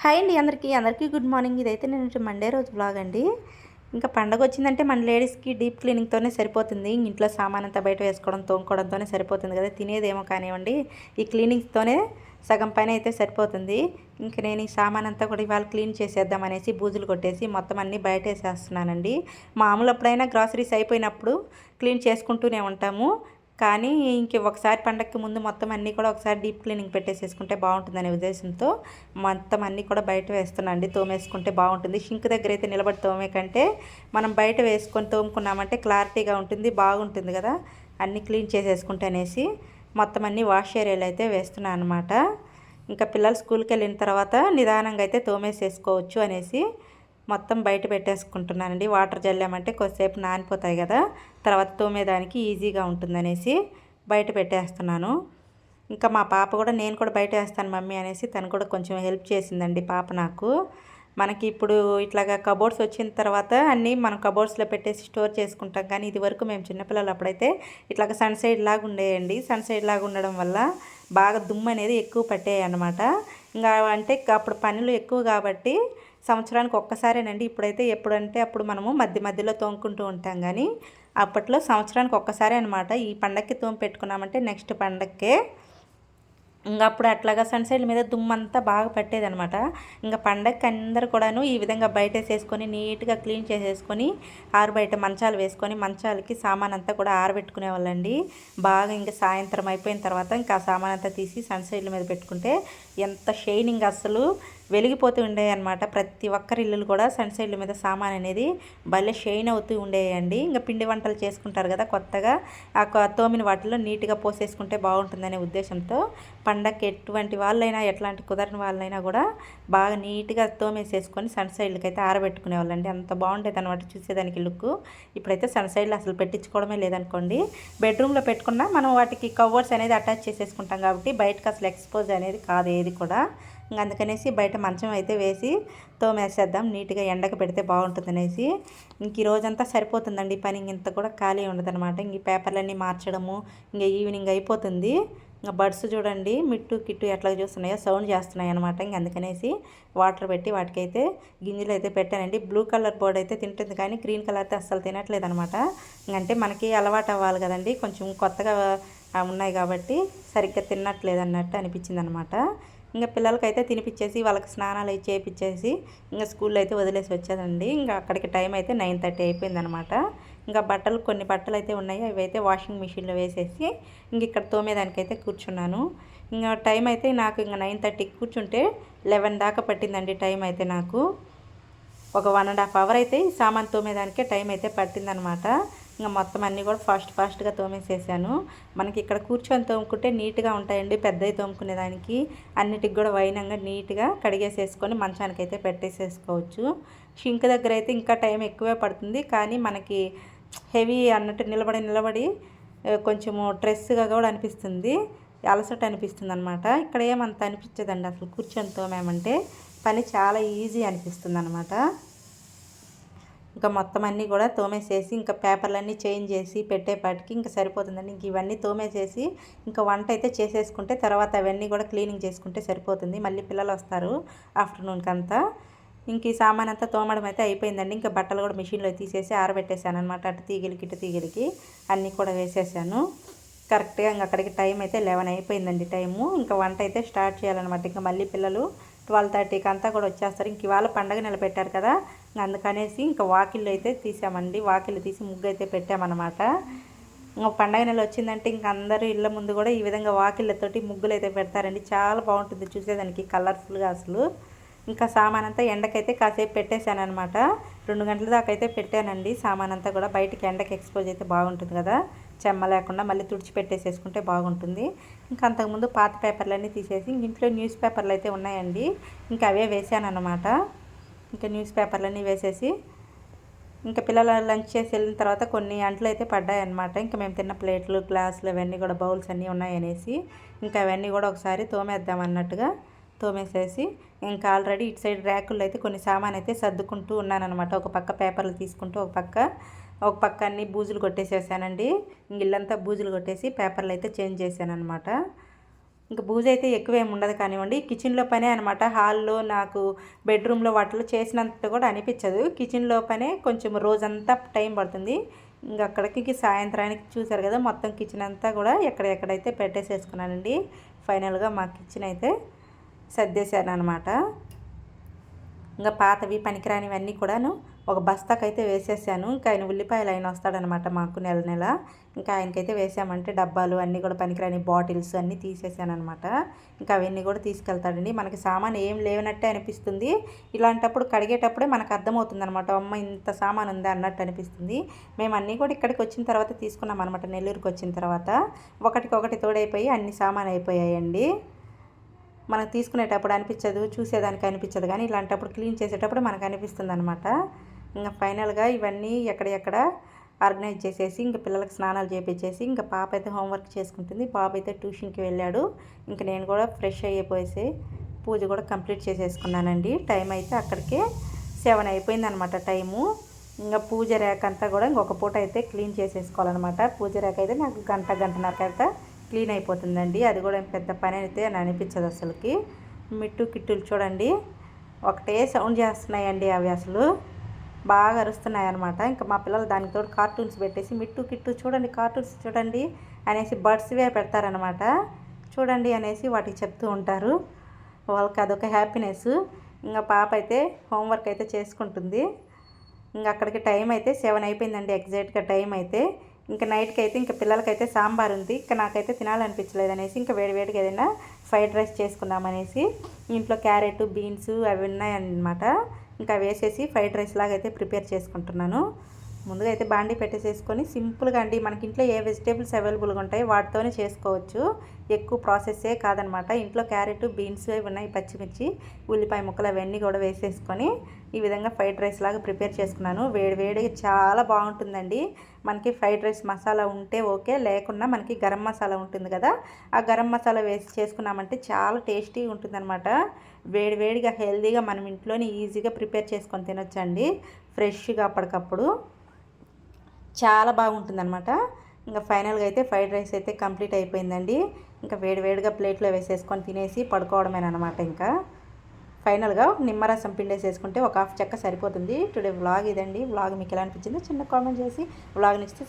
Hi అండి అందరికీ good morning. ఇదైతే నేను మండే రోజు వ్లాగ్ అండి. ఇంకా పండగ వచ్చిందంటే మన లేడీస్కి డీప్ క్లీనింగ్తోనే సరిపోతుంది. ఇంట్లో సామాన్ అంతా బయట వేసుకోవడం తోముకోవడంతోనే సరిపోతుంది కదా, తినేదేమో కానివ్వండి, ఈ క్లీనింగ్స్తోనే సగం పని అయితే సరిపోతుంది. ఇంక నేను ఈ సామాన్ అంతా కూడా ఇవాళ క్లీన్ చేసేద్దాం అనేసి బూజులు కొట్టేసి మొత్తం అన్నీ బయట వేసేస్తున్నానండి. మామూలు అప్పుడైనా గ్రాసరీస్ అయిపోయినప్పుడు క్లీన్ చేసుకుంటూనే ఉంటాము. కానీ ఒకసారి పండగకి ముందు మొత్తం అన్నీ కూడా ఒకసారి డీప్ క్లీనింగ్ పెట్టేసేసుకుంటే బాగుంటుందనే ఉద్దేశంతో మొత్తం అన్నీ కూడా బయట వేస్తున్నాండి. తోమేసుకుంటే బాగుంటుంది. షింక్ దగ్గర అయితే నిలబడి తోమే కంటే మనం బయట వేసుకొని తోముకున్నామంటే క్లారిటీగా ఉంటుంది, బాగుంటుంది కదా. అన్నీ క్లీన్ చేసేసుకుంటే అనేసి మొత్తం అన్నీ వాష్ ఏరియాలో అయితే వేస్తున్నాను అనమాట. ఇంకా పిల్లలు స్కూల్కి వెళ్ళిన తర్వాత నిదానంగా అయితే తోమేసేసుకోవచ్చు అనేసి మొత్తం బయట పెట్టేసుకుంటున్నానండి. వాటర్ జల్లామంటే కొద్దిసేపు నానిపోతాయి కదా, తర్వాత తోమేదానికి ఈజీగా ఉంటుందనేసి బయట పెట్టేస్తున్నాను. ఇంకా మా పాప కూడా నేను కూడా బయట వేస్తాను మమ్మీ అనేసి తను కూడా కొంచెం హెల్ప్ చేసిందండి పాప నాకు. మనకి ఇప్పుడు ఇట్లాగా కబోర్డ్స్ వచ్చిన తర్వాత అన్నీ మనం కబోర్డ్స్లో పెట్టేసి స్టోర్ చేసుకుంటాం. కానీ ఇది వరకు మేము చిన్నపిల్లలు అప్పుడైతే ఇట్లాగ సన్ సైడ్ లాగా ఉండేయండి. సన్ సైడ్ లాగా ఉండడం వల్ల బాగా దుమ్ము అనేది ఎక్కువ పట్టేవి అనమాట. ఇంకా అంటే అప్పుడు పనులు ఎక్కువ కాబట్టి సంవత్సరానికి ఒక్కసారేనండి. ఇప్పుడైతే ఎప్పుడంటే అప్పుడు మనము మధ్య మధ్యలో తోముకుంటూ ఉంటాం. కానీ అప్పట్లో సంవత్సరానికి ఒక్కసారే అనమాట. ఈ పండగకి తోము పెట్టుకున్నామంటే నెక్స్ట్ పండగకే ఇంకా అప్పుడు అట్లాగా సన్సైడ్ మీద దుమ్మంతా బాగా పట్టేదనమాట. ఇంకా పండగకి అందరూ కూడాను ఈ విధంగా బయటేసేసుకొని నీట్గా క్లీన్ చేసేసుకొని ఆరుబయట మంచాలు వేసుకొని మంచాలకి సామాన్ అంతా కూడా ఆరబెట్టుకునే వాళ్ళండి. బాగా ఇంకా సాయంత్రం అయిపోయిన తర్వాత ఇంకా ఆ సామాన్ అంతా తీసి సన్సైడ్ల మీద పెట్టుకుంటే ఎంత షైనింగ్ అస్సలు వెలిగిపోతూ ఉండేవి అనమాట. ప్రతి ఒక్కరి ఇల్లులు కూడా సన్సైడ్ల మీద సామాన్ అనేది భలే షైన్ అవుతూ ఉండేయండి. ఇంకా పిండి వంటలు చేసుకుంటారు కదా కొత్తగా, ఆ తోమిన వాటిలో నీట్గా పోసేసుకుంటే బాగుంటుందనే ఉద్దేశంతో పండగకి ఎటువంటి వాళ్ళైనా ఎట్లాంటి కుదరని వాళ్ళైనా కూడా బాగా నీట్గా తోమేసేసుకొని సన్సైడ్లకి అయితే ఆరబెట్టుకునే వాళ్ళండి. అంత బాగుండేది అనమాట చూసేదానికి లుక్. ఇప్పుడైతే సన్సైడ్లు అసలు పెట్టించుకోవడమే లేదనుకోండి. బెడ్రూమ్లో పెట్టుకున్నా మనం వాటికి కవర్స్ అనేది అటాచ్ చేసేసుకుంటాం కాబట్టి బయటకు అసలు ఎక్స్పోజ్ అనేది కాదు ఏది కూడా. అందుకనేసి బయట మంచం అయితే వేసి తోమేసేద్దాం, నీట్గా ఎండకు పెడితే బాగుంటుంది అనేసి. ఇంక ఈ రోజంతా సరిపోతుందండి పని. ఇంత కూడా ఖాళీ ఉండదనమాట. ఇంక పేపర్లన్నీ మార్చడము ఇంకా ఈవినింగ్ అయిపోతుంది. ఇంకా బడ్స్ చూడండి మిట్టు కిట్టు ఎట్లా చూస్తున్నాయో సౌండ్ చేస్తున్నాయి అనమాట. ఇంక అందుకనేసి వాటర్ పెట్టి వాటికైతే గింజలు అయితే పెట్టానండి. బ్లూ కలర్ బోర్డ్ అయితే తింటుంది కానీ గ్రీన్ కలర్ అయితే అస్సలు తినట్లేదు అనమాట. ఇంకంటే మనకి అలవాటు అవ్వాలి కదండి, కొంచెం కొత్తగా ఉన్నాయి కాబట్టి సరిగ్గా తినట్లేదు అన్నట్టు అనిపించింది అనమాట. ఇంకా పిల్లలకైతే తినిపించేసి వాళ్ళకి స్నానాలు అవి చేయించేసి ఇంకా స్కూల్లో అయితే వదిలేసి వచ్చేదండి. ఇంకా అక్కడికి టైం అయితే 9:30 అయిపోయిందనమాట. ఇంకా కొన్ని బట్టలు అయితే ఉన్నాయి, అవి అయితే వాషింగ్ మిషన్లో వేసేసి ఇంక ఇక్కడ తోమేదానికైతే కూర్చున్నాను. ఇంకా టైం అయితే నాకు ఇంకా 9:30కి కూర్చుంటే 11 దాకా పట్టిందండి టైం అయితే. నాకు ఒక 1.5 అవర్ అయితే ఈ సామాన్ తోమేదానికే టైం అయితే పట్టిందనమాట. ఇంకా మొత్తం అన్నీ కూడా ఫాస్ట్గా తోమేసేసాను. మనకి ఇక్కడ కూర్చొని తోముకుంటే నీట్గా ఉంటాయండి. పెద్దవి తోముకునేదానికి అన్నిటికి కూడా వైనంగా నీట్గా కడిగేసేసుకొని మంచానికి అయితే పెట్టేసేసుకోవచ్చు. షింక్ దగ్గర అయితే ఇంకా టైం ఎక్కువే పడుతుంది. కానీ మనకి హెవీ అన్నట్టు నిలబడి కొంచెము స్ట్రెస్గా కూడా అనిపిస్తుంది, అలసట అనిపిస్తుంది అనమాట. ఇక్కడ ఏమంత అనిపించదండి అసలు. కూర్చొని తోమామంటే పని చాలా ఈజీ అనిపిస్తుంది అనమాట. ఇంకా మొత్తం అన్నీ కూడా తోమేసేసి ఇంకా పేపర్లన్నీ చేంజ్ చేసి పెట్టేపాటికి ఇంకా సరిపోతుందండి. ఇంక ఇవన్నీ తోమేసేసి ఇంకా వంట అయితే చేసేసుకుంటే తర్వాత అవన్నీ కూడా క్లీనింగ్ చేసుకుంటే సరిపోతుంది. మళ్ళీ పిల్లలు వస్తారు ఆఫ్టర్నూన్కి అంతా. ఇంక ఈ సామాన్ అంతా తోమడం అయితే అయిపోయిందండి. ఇంకా బట్టలు కూడా మిషన్లో తీసేసి ఆరబెట్టేశాను అనమాట. అటు తీగిలికి ఇటు తీగిలికి అన్నీ కూడా వేసేసాను. కరెక్ట్గా ఇంక అక్కడికి టైం అయితే 11 అయిపోయిందండి టైము. ఇంకా వంట అయితే స్టార్ట్ చేయాలన్నమాట. ఇంకా మళ్ళీ పిల్లలు 12:30కి అంతా కూడా వచ్చేస్తారు. ఇంక ఇవాళ పండగ నిలబెట్టారు కదా, అందుకనేసి ఇంకా వాకిళ్ళు అయితే తీసామండి. వాకిళ్ళు తీసి ముగ్గు అయితే పెట్టామన్నమాట. ఇంకా పండగ నెల వచ్చిందంటే ఇంక అందరూ ఇళ్ళ ముందు కూడా ఈ విధంగా వాకిళ్ళతోటి ముగ్గులు అయితే పెడతారండి. చాలా బాగుంటుంది చూసేదానికి కలర్ఫుల్గా అసలు. ఇంకా సామాన్ అంతా ఎండకైతే కాసేపు పెట్టేశాను అనమాట. 2 గంటల దాకా అయితే పెట్టానండి సామాన్ అంతా కూడా. బయటకి ఎండకి ఎక్స్పోజ్ అయితే బాగుంటుంది కదా, చెమ్మ లేకుండా మళ్ళీ తుడిచి పెట్టేసేసుకుంటే బాగుంటుంది. ఇంకా అంతకుముందు పాత పేపర్లన్నీ తీసేసి ఇంట్లో న్యూస్ పేపర్లు అయితే ఉన్నాయండి, ఇంకా అవే వేసాను అనమాట. ఇంకా న్యూస్ పేపర్లన్నీ వేసేసి ఇంకా పిల్లలు లంచ్ చేసి వెళ్ళిన తర్వాత కొన్ని అంట్లు అయితే పడ్డాయన్నమాట. ఇంకా మేము తిన్న ప్లేట్లు గ్లాసులు అవన్నీ కూడా బౌల్స్ అన్నీ ఉన్నాయనేసి ఇంకా అవన్నీ కూడా ఒకసారి తోమేద్దాం అన్నట్టుగా తోమేసేసి ఇంకా ఆల్రెడీ ఇటు సైడ్ ర్యాకుల్లో అయితే కొన్ని సామాన్ అయితే సర్దుకుంటూ ఉన్నానన్నమాట. ఒక పక్క పేపర్లు తీసుకుంటూ ఒక పక్క అన్ని బూజులు కొట్టేసేసానండి. ఇల్లంతా బూజులు కొట్టేసి పేపర్లు అయితే చేంజ్ చేశాను అనమాట. ఇంకా బూజ అయితే ఎక్కువేమి ఉండదు కానివ్వండి. కిచెన్లో పనే అనమాట. హాల్లో నాకు బెడ్రూమ్లో వాటిలో చేసినంత కూడా అనిపించదు. కిచెన్లో పనే కొంచెం రోజంతా టైం పడుతుంది. ఇంక అక్కడికి సాయంత్రానికి చూసారు కదా, మొత్తం కిచెన్ అంతా కూడా ఎక్కడెక్కడైతే పెట్టేసేసుకున్నానండి. ఫైనల్గా మా కిచెన్ అయితే సర్దేశాను అనమాట. ఇంకా పాతవి పనికిరానివన్నీ కూడాను ఒక బస్తాకైతే వేసేసాను. ఇంకా ఆయన ఉల్లిపాయలు ఆయన వస్తాడనమాట మాకు నెల నెల. ఇంకా ఆయనకైతే వేసామంటే డబ్బాలు అన్నీ కూడా పనికిరాని బాటిల్స్ అన్నీ తీసేసాను అనమాట. ఇంకా అవన్నీ కూడా తీసుకెళ్తాడండి. మనకి సామాన్ ఏం లేనట్టే అనిపిస్తుంది. ఇలాంటప్పుడు కడిగేటప్పుడే మనకు అర్థమవుతుంది అనమాట, అమ్మ ఇంత సామాన్ ఉందా అన్నట్టు అనిపిస్తుంది. మేము అన్నీ కూడా ఇక్కడికి వచ్చిన తర్వాత తీసుకున్నాం అనమాట. నెల్లూరుకి వచ్చిన తర్వాత ఒకటికొకటి తోడైపోయి అన్ని సామాన్ అయిపోయాయండి. మనకు తీసుకునేటప్పుడు అనిపించదు, చూసేదానికి అనిపించదు, కానీ ఇలాంటప్పుడు క్లీన్ చేసేటప్పుడు మనకు అనిపిస్తుంది అనమాట. ఇంకా ఫైనల్గా ఇవన్నీ ఎక్కడెక్కడ ఆర్గనైజ్ చేసేసి ఇంకా పిల్లలకి స్నానాలు చేపించేసి ఇంకా పాప అయితే హోంవర్క్ చేసుకుంటుంది. బాబు అయితే ట్యూషన్కి వెళ్ళాడు. ఇంకా నేను కూడా ఫ్రెష్ అయిపోయేసి పూజ కూడా కంప్లీట్ చేసేసుకున్నానండి. టైం అయితే అక్కడికే 7 అయిపోయిందనమాట టైము. ఇంకా పూజ ర్యాక్ అంతా కూడా ఇంకొక పూట అయితే క్లీన్ చేసేసుకోవాలన్నమాట. పూజ ర్యాక్ అయితే నాకు గంటన్నర అయితే క్లీన్ అయిపోతుందండి. అది కూడా పెద్ద పని అయితే అని అనిపించదు అసలుకి. మిట్టు కిట్టులు చూడండి ఒకటే సౌండ్ చేస్తున్నాయండి. అవి అసలు బాగా అరుస్తున్నాయి అనమాట. ఇంకా మా పిల్లలు దానితో కార్టూన్స్ పెట్టేసి మిట్టు కిట్టు చూడండి, కార్టూన్స్ చూడండి అనేసి బర్డ్స్వే పెడతారనమాట. చూడండి అనేసి వాటికి చెప్తూ ఉంటారు. వాళ్ళకి అదొక హ్యాపీనెస్. ఇంకా పాప అయితే హోంవర్క్ అయితే చేసుకుంటుంది. ఇంకా అక్కడికి టైం అయితే 7 అయిపోయిందండి ఎగ్జాక్ట్గా టైం అయితే. ఇంకా నైట్కి అయితే ఇంకా పిల్లలకైతే సాంబార్ ఉంది. ఇంకా నాకైతే తినాలనిపించలేదు అనేసి ఇంకా వేడివేడిగా ఏదైనా ఫ్రైడ్ రైస్ చేసుకుందామనేసి ఇంట్లో క్యారెట్ బీన్స్ అవి ఉన్నాయన్నమాట. ఇంకా వేసేసి ఫ్రైడ్ రైస్ లాగా అయితే ప్రిపేర్ చేసుకుంటున్నాను. ముందుగా అయితే బాండీ పెట్టేసేసుకొని సింపుల్గా అండి, మనకి ఇంట్లో ఏ వెజిటేబుల్స్ అవైలబుల్గా ఉంటాయో వాటితోనే చేసుకోవచ్చు. ఎక్కువ ప్రాసెస్సే కాదనమాట. ఇంట్లో క్యారెట్ బీన్స్ అవి ఉన్నాయి, పచ్చిమిర్చి ఉల్లిపాయ ముక్కలు అవన్నీ కూడా వేసేసుకొని ఈ విధంగా ఫ్రైడ్ రైస్ లాగా ప్రిపేర్ చేసుకున్నాను. వేడివేడిగా చాలా బాగుంటుందండి. మనకి ఫ్రైడ్ రైస్ మసాలా ఉంటే ఓకే, లేకున్నా మనకి గరం మసాలా ఉంటుంది కదా, ఆ గరం మసాలా వేసి చేసుకున్నామంటే చాలా టేస్టీగా ఉంటుందన్నమాట. వేడివేడిగా హెల్తీగా మనం ఇంట్లోనే ఈజీగా ప్రిపేర్ చేసుకొని తినొచ్చండి, ఫ్రెష్గా అప్పటికప్పుడు. చాలా బాగుంటుందన్నమాట. ఇంకా ఫైనల్గా అయితే ఫ్రైడ్ రైస్ అయితే కంప్లీట్ అయిపోయిందండి. ఇంకా వేడివేడిగా ప్లేట్లో వేసేసుకొని తినేసి పడుకోవడమేనమాట. ఇంకా ఫైనల్గా నిమ్మరసం పిండేసేసుకుంటే ఒక హాఫ్ చెక్క సరిపోతుంది. టుడే వ్లాగ్ ఇదండి. వ్లాగ్ మీకు ఎలా అనిపించిందో చిన్న కామెంట్ చేసి వ్లాగ్ నచ్చితే